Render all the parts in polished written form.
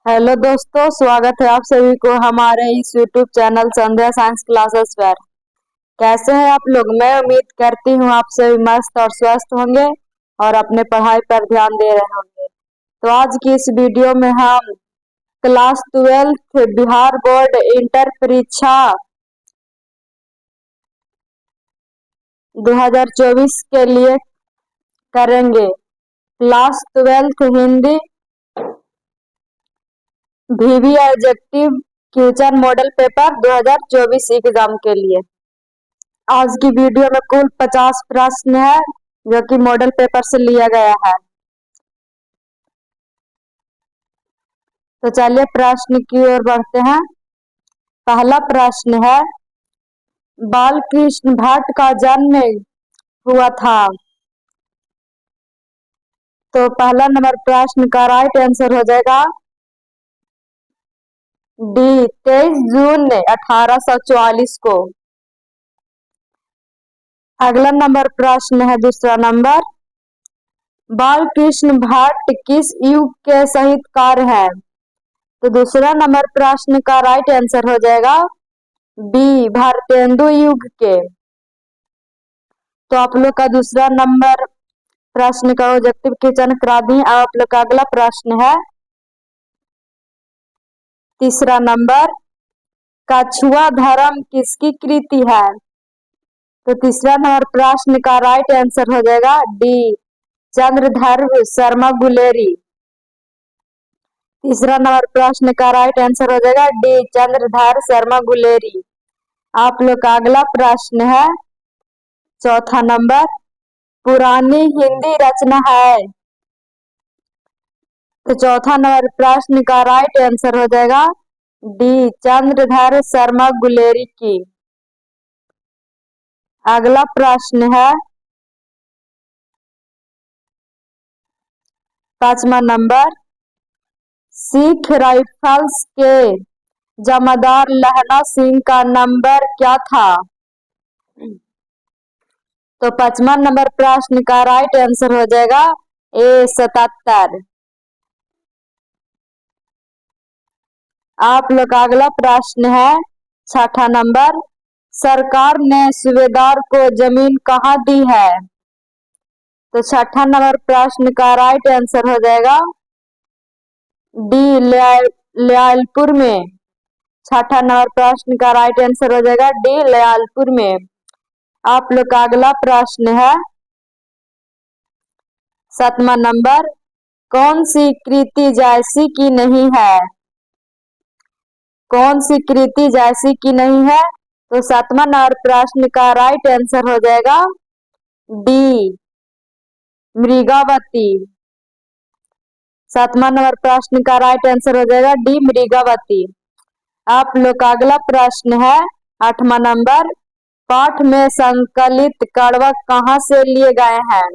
Hello दोस्तों, स्वागत है आप सभी को हमारे इस यूट्यूब चैनल संध्या साइंस क्लासेस पर। कैसे हैं आप लोग? मैं उम्मीद करती हूँ आप सभी मस्त और स्वस्थ होंगे और अपने पढ़ाई पर ध्यान दे रहे होंगे। तो आज की इस वीडियो में हम क्लास 12 बिहार बोर्ड इंटर परीक्षा 2024 के लिए करेंगे। Class 12 Hindi VV adjective future model paper 2024 exam के लिए। आज की वीडियो में कुल 50 प्रश्न है जो कि मॉडल पेपर से लिया गया है। तो चलिए प्रश्न की ओर बढ़ते हैं। पहला प्रश्न है, बाल कृष्ण भट्ट का जन्म हुआ था। तो पहला नंबर प्रश्न का राइट आंसर हो जाएगा डी, 23 जून 1844 को। अगला नंबर प्रश्न है दूसरा नंबर, बाल कृष्ण भट्ट किस युग के साहित्यकार हैं। तो दूसरा नंबर प्रश्न का राइट आंसर हो जाएगा बी, भारतेंदु युग के। तो आप लोग का दूसरा नंबर प्रश्न का ऑब्जेक्टिव क्वेश्चन करा दी। अब आप लोग का अगला प्रश्न है तीसरा नंबर, कछुआ धर्म किसकी कृति है। तो तीसरा नंबर प्रश्न का राइट आंसर हो जाएगा डी, चंद्रधर शर्मा गुलेरी। तीसरा नंबर प्रश्न का राइट आंसर हो जाएगा डी, चंद्रधर शर्मा गुलेरी। आप लोग का अगला प्रश्न है चौथा नंबर, पुरानी हिंदी रचना है। तो चौथा नंबर प्रश्न का राइट आंसर हो जाएगा डी, चंद्रधर शर्मा गुलेरी की। अगला प्रश्न है पांचवा नंबर, सिख राइफल्स के जमादार लहना सिंह का नंबर क्या था। तो पांचवा नंबर प्रश्न का राइट आंसर हो जाएगा ए, 77। आप लोग का अगला प्रश्न है छठा नंबर, सरकार ने सूबेदार को जमीन कहाँ दी है। तो छठा नंबर प्रश्न का राइट आंसर हो जाएगा डी, लयालपुर में। छठा नंबर प्रश्न का राइट आंसर हो जाएगा डी, लयालपुर में। आप लोग का अगला प्रश्न है सातवां नंबर, कौन सी कृति जैसी की नहीं है। कौन सी कृति जैसी की नहीं है। तो सातवां नंबर प्रश्न का राइट आंसर हो जाएगा डी, मृगावती। सातवां नंबर प्रश्न का राइट आंसर हो जाएगा डी, मृगावती। आप लोग का अगला प्रश्न है आठवां नंबर, पाठ में संकलित कड़वक कहाँ से लिए गए हैं।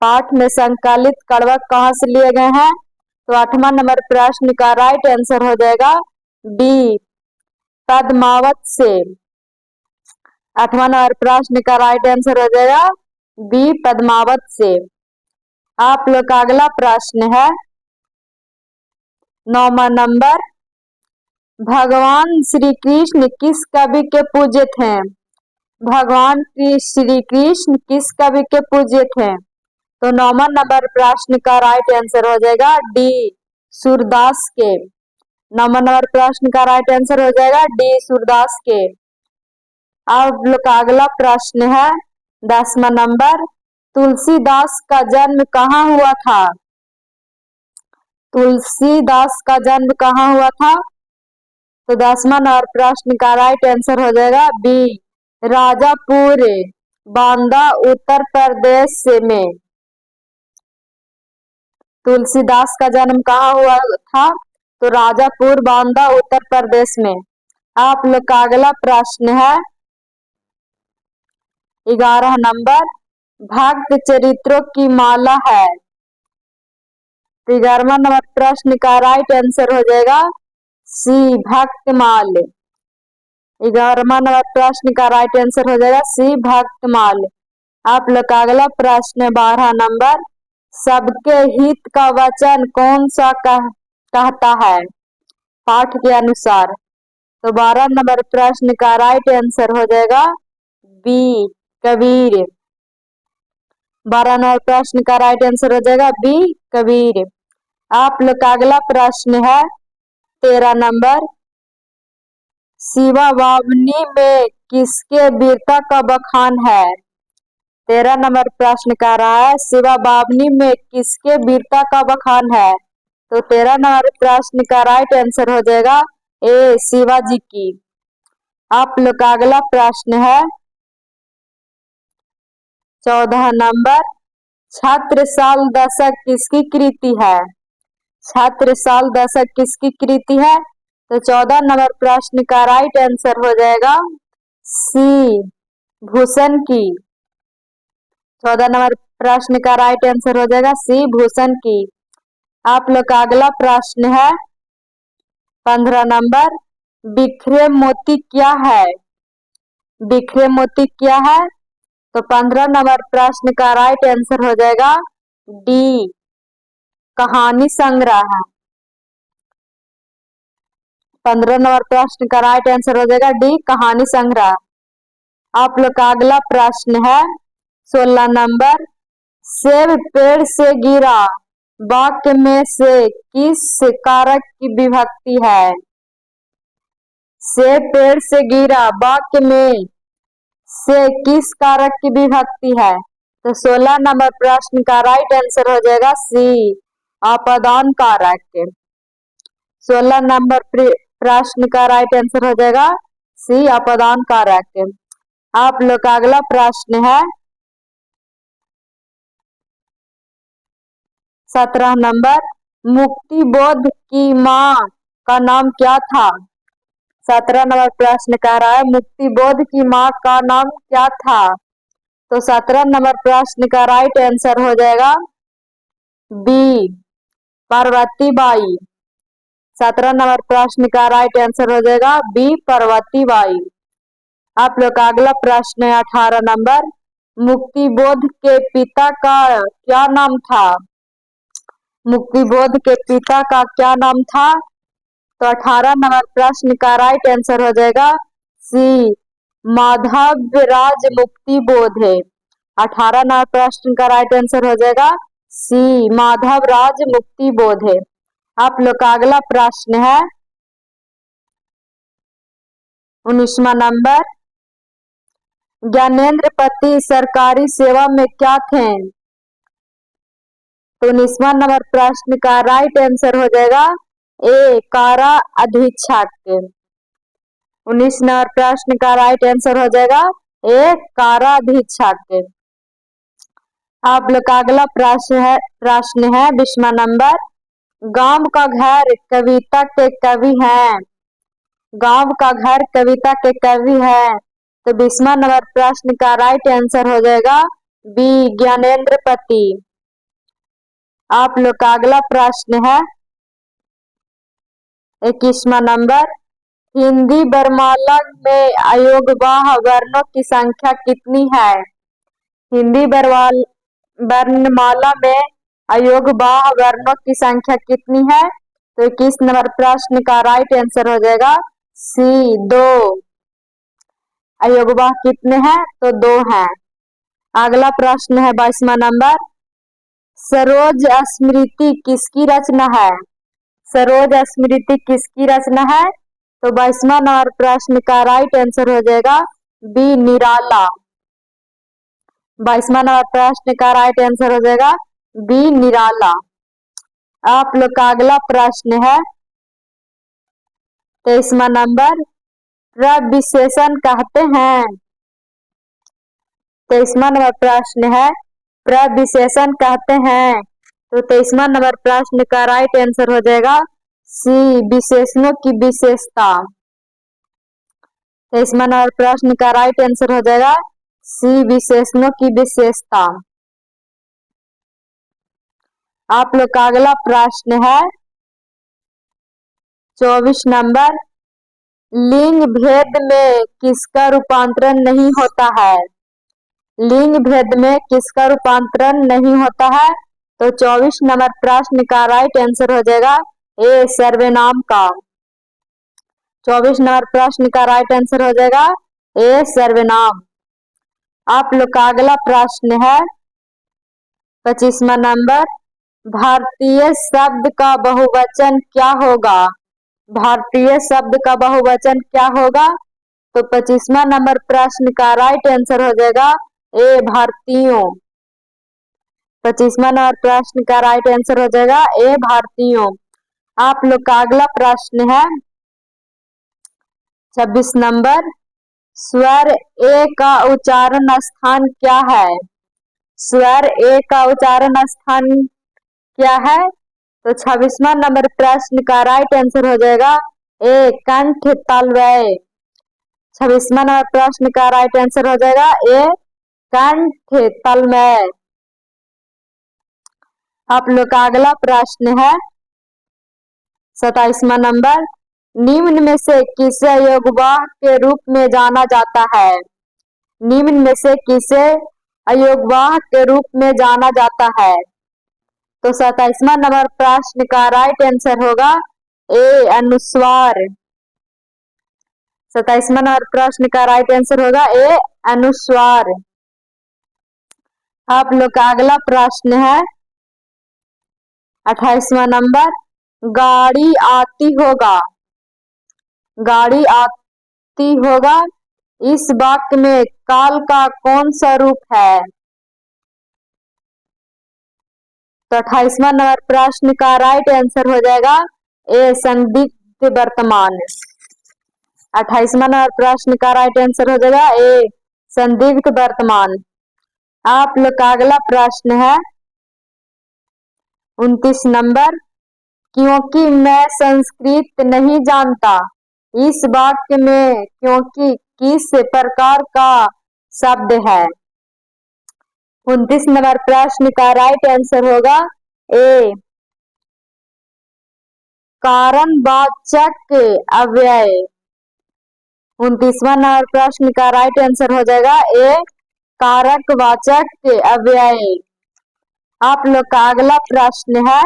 पाठ में संकलित कड़वक कहाँ से लिए गए हैं। तो आठवां नंबर प्रश्न का राइट आंसर हो जाएगा डी, पद्मावत से। आठवां नंबर प्रश्न का राइट आंसर हो जाएगा बी, पद्मावत से। आप लोग का अगला प्रश्न है नौवां नंबर, भगवान श्री कृष्ण किस कवि के पूज्य थे। भगवान श्री कृष्ण किस कवि के पूज्य थे। तो नौवां नंबर प्रश्न का राइट आंसर हो जाएगा डी, सूरदास के। नौवां नंबर प्रश्न का राइट आंसर हो जाएगा डी, सूरदास के। आप लोग का अगला प्रश्न है 10वां नंबर, तुलसीदास का जन्म कहाँ हुआ था। तुलसीदास का जन्म कहाँ हुआ था। तो 10वां नंबर प्रश्न का राइट आंसर हो जाएगा बी, राजापुर, बांदा, उत्तर प्रदेश में। तुलसीदास का जन्म कहाँ हुआ था। तो राजापुर, बांदा, उत्तर प्रदेश में। आप लोग का अगला प्रश्न है 11 नंबर, भक्त चरित्रों की माला है। तो 11वां नंबर प्रश्न का राइट आंसर हो जाएगा सी, भक्तमाल। 11वां नंबर प्रश्न का राइट आंसर हो जाएगा सी, भक्तमाल। आप लोग का अगला प्रश्न 12 नंबर, सबके हित का वचन कौन सा कहता है पाठ के अनुसार। तो 12 नंबर प्रश्न का राइट आंसर हो जाएगा बी कबीर। 12 नंबर प्रश्न का राइट आंसर हो जाएगा बी कबीर। आप लोग का अगला प्रश्न है 13 नंबर, शिवा बावनी में किसके वीरता का बखान है। 13 नंबर प्रश्न कह रहा है शिवा बावनी में किसके वीरता का बखान है। तो 13 नंबर प्रश्न का राइट आंसर हो जाएगा ए शिवाजी की। आप लोग का अगला प्रश्न है 14 नंबर, छत्रसाल दशक किसकी कृति है। छत्रसाल दशक किसकी कृति है। तो 14 नंबर प्रश्न का राइट आंसर हो जाएगा सी भूषण की। 14 नंबर प्रश्न का राइट आंसर हो जाएगा सी भूषण की। आप लोग का अगला प्रश्न है 15 नंबर, बिखरे मोती क्या है। बिखरे मोती क्या है। तो 15 नंबर प्रश्न का राइट आंसर हो जाएगा डी कहानी संग्रह है। 15 नंबर प्रश्न का राइट आंसर हो जाएगा डी कहानी संग्रह। आप लोग का अगला प्रश्न है 16 नंबर, सेब पेड़ से गिरा वाक्य में से किस कारक की विभक्ति है। सेब पेड़ से गिरा वाक्य में से किस कारक की विभक्ति है। तो 16 नंबर प्रश्न का राइट आंसर हो जाएगा सी अपदान कारक। 16 नंबर प्रश्न का राइट आंसर हो जाएगा सी अपदान कारक। आप लोग का अगला प्रश्न है 17 नंबर, मुक्ति बोध की माँ का नाम क्या था। 17 नंबर प्रश्न कह रहा है मुक्ति बोध की माँ का नाम क्या था। तो 17 नंबर प्रश्न का राइट आंसर हो जाएगा बी पार्वती बाई। 17 नंबर प्रश्न का राइट आंसर हो जाएगा बी पार्वती बाई। आप लोग का अगला प्रश्न है 18 नंबर, मुक्ति बोध के पिता का क्या नाम था। मुक्ति बोध के पिता का क्या नाम था। तो 18 नंबर प्रश्न का राइट आंसर हो जाएगा सी माधव राज मुक्ति बोध है। 18 नंबर प्रश्न का राइट आंसर हो जाएगा सी माधव राज मुक्ति बोध है। आप लोग का अगला प्रश्न है 19वां नंबर, ज्ञानेंद्र पति सरकारी सेवा में क्या थे। तो 19वां नंबर प्रश्न का राइट आंसर हो जाएगा ए कारा अधीक्षक। 19 नंबर प्रश्न का राइट आंसर हो जाएगा ए कारा अधीक्षक। आप लोग का अगला प्रश्न है 20वां नंबर, गांव का घर कविता के कवि हैं। गांव का घर कविता के कवि है। तो 20वां नंबर प्रश्न का राइट आंसर हो जाएगा बी ज्ञानेंद्र पति। आप लोग का अगला प्रश्न है 21वां नंबर, हिंदी वर्णमाला में अयोगवाह वर्णों की संख्या कितनी है। हिंदी वर्णमाला में अयोगवाह वर्णों की संख्या कितनी है। तो 21 नंबर प्रश्न का राइट आंसर हो जाएगा सी 2। अयोगवाह कितने हैं। तो 2 हैं। अगला प्रश्न है 22वां नंबर, सरोज स्मृति किसकी रचना है। सरोज स्मृति किसकी रचना है। तो 22वां नंबर प्रश्न का राइट आंसर हो जाएगा बी निराला। 22वां नंबर प्रश्न का राइट आंसर हो जाएगा बी निराला। आप लोग का अगला प्रश्न है 23वां नंबर, प्रविशेषण कहते हैं। 23वां नंबर प्रश्न है प्रविशेषण कहते हैं। तो 23वां नंबर प्रश्न का राइट आंसर हो जाएगा सी विशेषणों की विशेषता। 23वां नंबर प्रश्न का राइट आंसर हो जाएगा सी विशेषणों की विशेषता। आप लोग का अगला प्रश्न है 24 नंबर, लिंग भेद में किसका रूपांतरण नहीं होता है। लिंग भेद में किसका रूपांतरण नहीं होता है। तो 24 नंबर प्रश्न का राइट आंसर हो जाएगा ए सर्वनाम का। 24 नंबर प्रश्न का राइट आंसर हो जाएगा ए सर्वनाम। आप लोग का अगला प्रश्न है 25वां नंबर, भारतीय शब्द का बहुवचन क्या होगा? भारतीय शब्द का बहुवचन क्या होगा? तो 25वां नंबर प्रश्न का राइट आंसर हो जाएगा ए भारतीयों। 25वां नंबर प्रश्न का राइट आंसर हो जाएगा ए भारतीयों। आप लोग का अगला प्रश्न है 26 नंबर, स्वर ए का उच्चारण स्थान क्या है? स्वर ए का उच्चारण स्थान क्या है? तो 26वां नंबर प्रश्न का राइट आंसर हो जाएगा ए कंठ तालव्य। 26वां नंबर प्रश्न का राइट आंसर हो जाएगा ए कंठ तालव्य। आप लोग का अगला प्रश्न है 27वां नंबर, निम्न में से किसे अयोगवाह के रूप में जाना जाता है? निम्न में से किसे अयोगवाह के रूप में जाना जाता है? तो 27वां नंबर प्रश्न का राइट आंसर होगा ए अनुस्वार। 27वां नंबर प्रश्न का राइट आंसर होगा ए अनुस्वार। आप लोग का अगला प्रश्न है 28वां नंबर, गाड़ी आती होगा। गाड़ी आती होगा इस वाक्य में काल का कौन सा रूप है? तो 28वां नंबर प्रश्न का राइट आंसर हो जाएगा ए संदिग्ध वर्तमान। 28वां नंबर प्रश्न का राइट आंसर हो जाएगा ए संदिग्ध वर्तमान। आप लोग का अगला प्रश्न है 29 नंबर, क्योंकि मैं संस्कृत नहीं जानता इस वाक्य में क्योंकि किस प्रकार का शब्द है? 29 नंबर प्रश्न का राइट आंसर होगा ए कारणवाचक अव्यय। 29वां नंबर प्रश्न का राइट आंसर हो जाएगा ए कारकवाचक अव्यय। आप लोग का अगला प्रश्न है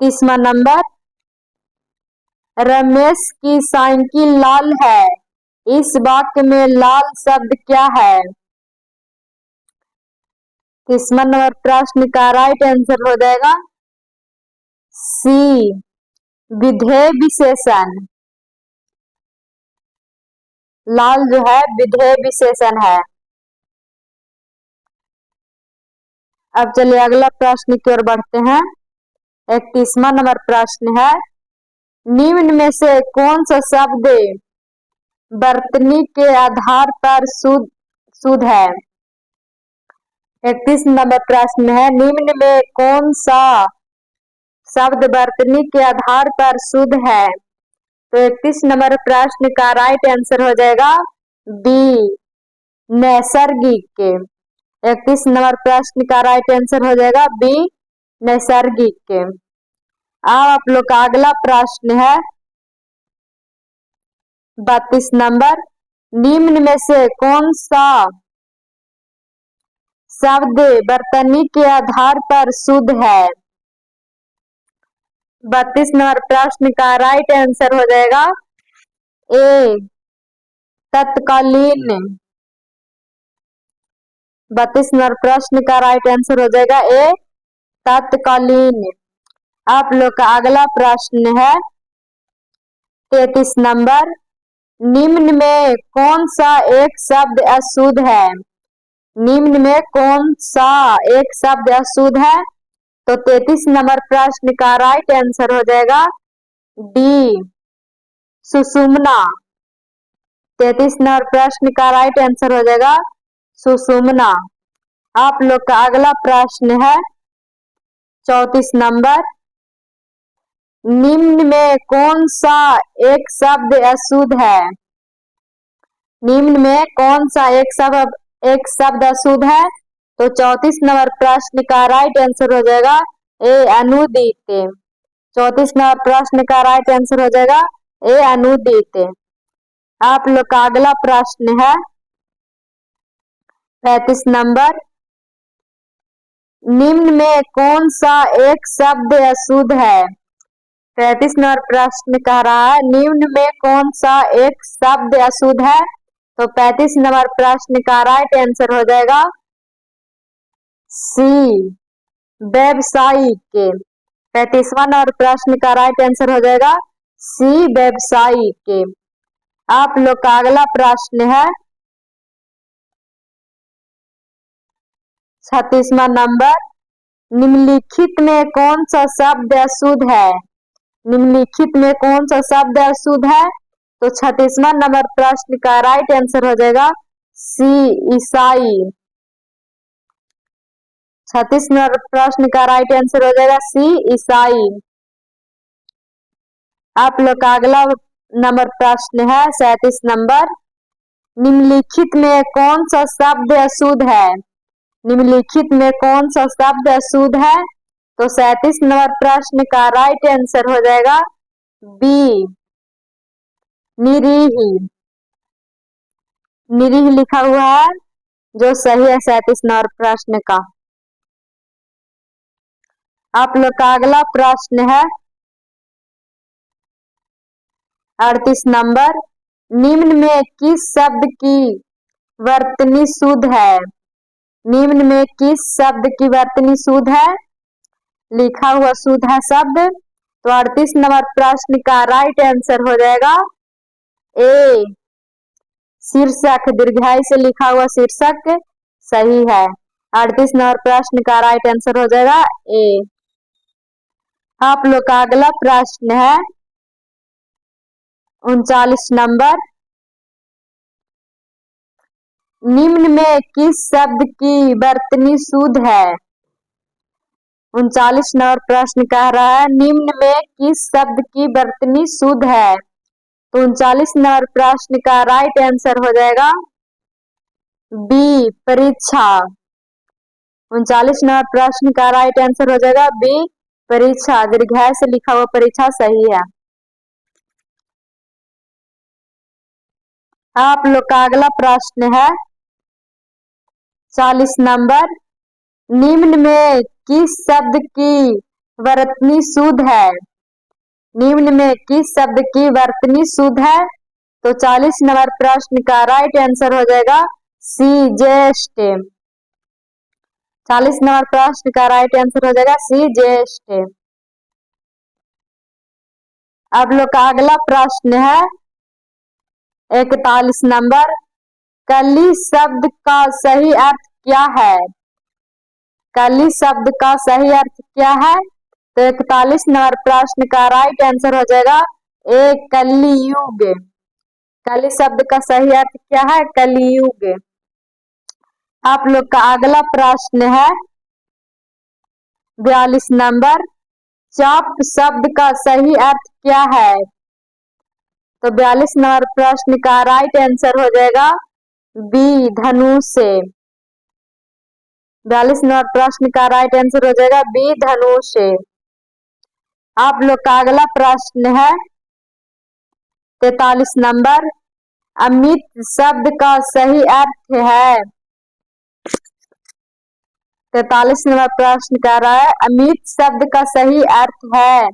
30वां नंबर, रमेश की साइकिल लाल है इस वाक्य में लाल शब्द क्या है? 30वां नंबर प्रश्न का राइट आंसर हो जाएगा सी विधेय विशेषण। लाल जो है विधेय विशेषण है। अब चलिए अगला प्रश्न की ओर बढ़ते हैं। 31वां नंबर प्रश्न है, निम्न में से कौन सा शब्द वर्तनी के आधार पर शुद्ध है? 31 नंबर प्रश्न है, निम्न में कौन सा शब्द वर्तनी के आधार पर शुद्ध है? तो 31 नंबर प्रश्न का राइट आंसर हो जाएगा बी नैसर्गिक। 31 नंबर प्रश्न का राइट आंसर हो जाएगा बी नैसर्गिक। अब आप लोग का अगला प्रश्न है 32 नंबर, निम्न में से कौन सा शब्द वर्तनी के आधार पर शुद्ध है? 32 नंबर प्रश्न का राइट आंसर हो जाएगा ए तत्कालीन। 32 नंबर प्रश्न का राइट आंसर हो जाएगा ए तत्कालीन। आप लोग का अगला प्रश्न है 33 नंबर, निम्न में कौन सा एक शब्द अशुद्ध है? निम्न में कौन सा एक शब्द अशुद्ध है? तो 33 नंबर प्रश्न का राइट आंसर हो जाएगा डी सुषुम्ना। 33 नंबर प्रश्न का राइट आंसर हो जाएगा सुषुम्ना। आप लोग का अगला प्रश्न है 34 नंबर, निम्न में कौन सा एक शब्द अशुद्ध है? निम्न में कौन सा एक शब्द अशुद्ध है? तो 34 नंबर प्रश्न का राइट आंसर हो जाएगा ए अनुदित। 34 नंबर प्रश्न का राइट आंसर हो जाएगा ए अनुदित। आप लोग का अगला प्रश्न है 35 नंबर, निम्न में कौन सा एक शब्द अशुद्ध है? 35 नंबर प्रश्न कह रहा है निम्न में कौन सा एक शब्द अशुद्ध है? तो 35 नंबर प्रश्न का राइट आंसर हो जाएगा सी, व्यवसायिक। 35वां नंबर प्रश्न का राइट आंसर हो जाएगा सी, व्यवसायिक। आप लोग का अगला प्रश्न है 36वां नंबर, निम्नलिखित में कौन सा शब्द अशुद्ध है? निम्नलिखित में कौन सा शब्द अशुद्ध है? तो 36वां नंबर प्रश्न का राइट आंसर हो जाएगा सी, ईसाई। 36 नंबर प्रश्न का राइट आंसर हो जाएगा सी, ईसाई। आप लोग का अगला नंबर प्रश्न है 37 नंबर, निम्नलिखित में कौन सा शब्द अशुद्ध है? निम्नलिखित में कौन सा शब्द अशुद्ध है? तो 37 नंबर प्रश्न का राइट आंसर हो जाएगा बी, निरीह। निरीह लिखा हुआ है जो सही है 37 नंबर प्रश्न का। आप लोग का अगला प्रश्न है 38 नंबर, निम्न में किस शब्द की वर्तनी शुद्ध है? निम्न में किस शब्द की वर्तनी शुद्ध है? लिखा हुआ शुद्ध है शब्द। तो 38 नंबर प्रश्न का राइट आंसर हो जाएगा ए, शीर्षक। दीर्घाई से लिखा हुआ शीर्षक सही है। 38 नंबर प्रश्न का राइट आंसर हो जाएगा ए। आप लोग का अगला प्रश्न है 39 नंबर, निम्न में किस शब्द की वर्तनी शुद्ध है? 39 नंबर प्रश्न कह रहा है निम्न में किस शब्द की वर्तनी शुद्ध है? तो 39 नंबर प्रश्न का राइट आंसर हो जाएगा बी, परीक्षा। 39 नंबर प्रश्न का राइट आंसर हो जाएगा बी, परीक्षा। दीर्घाय से लिखा हुआ परीक्षा सही है। आप लोग का अगला प्रश्न है 40 नंबर, निम्न में किस शब्द की वर्तनी शुद्ध है? निम्न में किस शब्द की वर्तनी शुद्ध है? तो 40 नंबर प्रश्न का राइट आंसर हो जाएगा सी, ज्येष्ठ। 40 नंबर प्रश्न का राइट आंसर हो जाएगा सी, ज्येष्ठ। अब लोग का अगला प्रश्न है 41 नंबर, कली शब्द का सही अर्थ क्या है? कली शब्द का सही अर्थ क्या है? तो 41 नंबर प्रश्न का राइट आंसर हो जाएगा ए, कलियुग। कली शब्द का सही अर्थ क्या है? कलियुग। आप लोग का अगला प्रश्न है 42 नंबर, चाप शब्द का सही अर्थ क्या है? तो 42 नंबर प्रश्न का राइट आंसर हो जाएगा बी, धनुष। 42 नंबर प्रश्न का राइट आंसर हो जाएगा बी, धनुष। आप लोग का अगला प्रश्न है 43 नंबर, अमित शब्द का सही अर्थ है? 43 नंबर प्रश्न कह रहा है अमित शब्द का सही अर्थ है।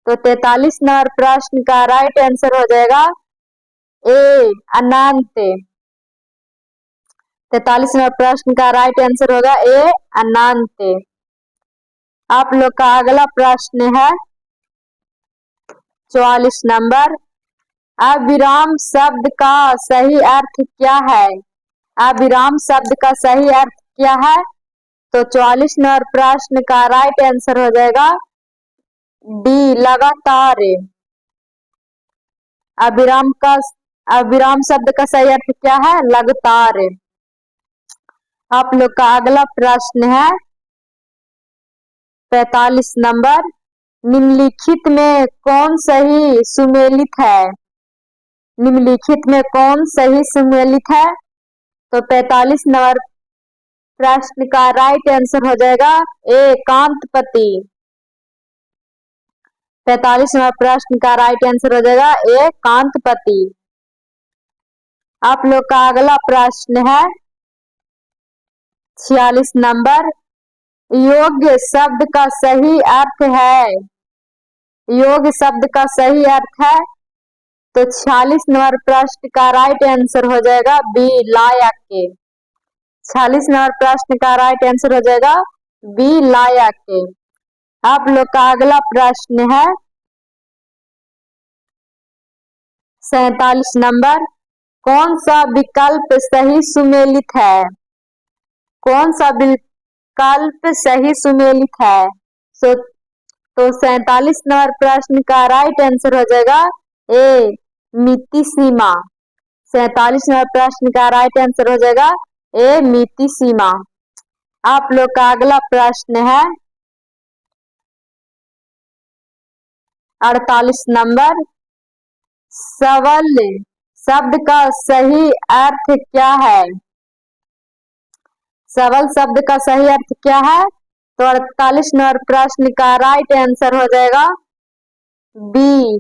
तो 43 नंबर प्रश्न का राइट आंसर हो जाएगा ए, अनंत। 43 नंबर प्रश्न का राइट आंसर होगा ए, अनंत। आप लोग का अगला प्रश्न है 44 नंबर, अविराम शब्द का सही अर्थ क्या है? अविराम शब्द का सही अर्थ क्या है? तो 44 नंबर प्रश्न का राइट आंसर हो जाएगा डी, लगातार। अविराम शब्द का सही अर्थ क्या है? लगातार। आप लोग का अगला प्रश्न है 45 नंबर, निम्नलिखित में कौन सही सुमेलित है? निम्नलिखित में कौन सही सुमेलित है? तो 45 नंबर प्रश्न का राइट आंसर हो जाएगा ए, कांतपति। 45 नंबर प्रश्न का राइट आंसर हो जाएगा ए, कांतपति। आप लोग का अगला प्रश्न है 46 नंबर, योग्य शब्द का सही अर्थ है, योग शब्द का सही अर्थ है, तो 46 नंबर प्रश्न का राइट आंसर हो जाएगा बी लायक के। 46 नंबर प्रश्न का राइट आंसर हो जाएगा बी लायक के। आप लोग का अगला प्रश्न है 47 नंबर, कौन सा विकल्प सही सुमेलित है? कौन सा विकल्प सही सुमेलित है? तो 47 नंबर प्रश्न का राइट आंसर हो जाएगा ए मिति सीमा। 47 नंबर प्रश्न का राइट आंसर हो जाएगा ए मिति सीमा। आप लोग का अगला प्रश्न है 48 नंबर, सबल शब्द का सही अर्थ क्या है? सबल शब्द का सही अर्थ क्या है? तो 48 नंबर प्रश्न का राइट आंसर हो जाएगा बी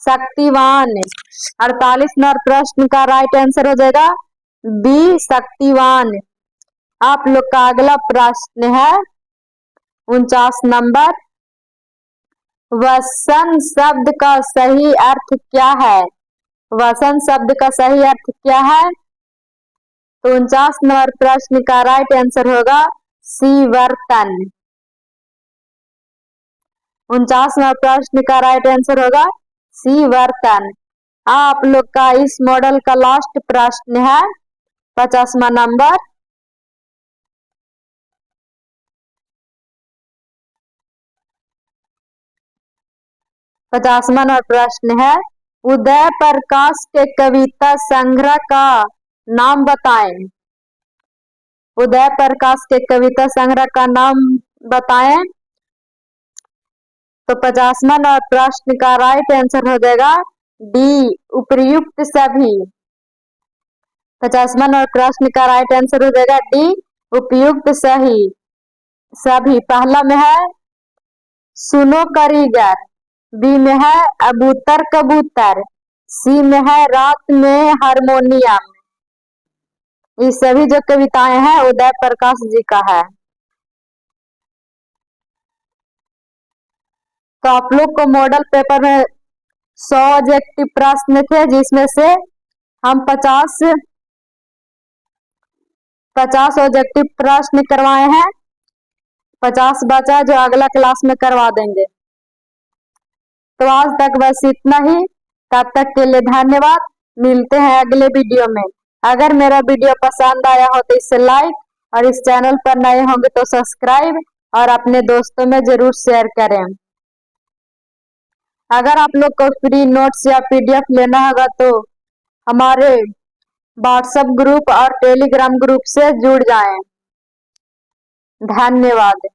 शक्तिवान। 48 नंबर प्रश्न का राइट आंसर हो जाएगा बी शक्तिवान। आप लोग का अगला प्रश्न है 49 नंबर, वसन शब्द का सही अर्थ क्या है? वसन शब्द का सही अर्थ क्या है? तो 49 नंबर प्रश्न का राइट आंसर होगा सी वर्तन। 49 नंबर प्रश्न का राइट आंसर होगा सी वर्तन। आप लोग का इस मॉडल का लास्ट प्रश्न है 50वां नंबर, प्रश्न है उदय प्रकाश के कविता संग्रह का नाम बताएं। उदय प्रकाश के कविता संग्रह का नाम बताएं। तो 50वां नंबर प्रश्न का राइट आंसर हो जाएगा डी उपर्युक्त सभी। 50वां नंबर प्रश्न का राइट आंसर हो जाएगा डी उपयुक्त सभी। पहला में है सुनो कारीगर, बी में है अबूतर कबूतर, सी में है रात में हारमोनियम। ये सभी जो कविताएं हैं उदय प्रकाश जी का है। तो आप लोग को मॉडल पेपर में 100 ऑब्जेक्टिव प्रश्न थे, जिसमें से हम 50 ऑब्जेक्टिव प्रश्न करवाए हैं। 50 बचा जो अगला क्लास में करवा देंगे। तो आज तक बस इतना ही। तब तक के लिए धन्यवाद। मिलते हैं अगले वीडियो में। अगर मेरा वीडियो पसंद आया हो तो इसे लाइक और इस चैनल पर नए होंगे तो सब्सक्राइब और अपने दोस्तों में जरूर शेयर करें। अगर आप लोग को फ्री नोट्स या PDF लेना होगा तो हमारे व्हाट्सएप ग्रुप और टेलीग्राम ग्रुप से जुड़ जाएं। धन्यवाद।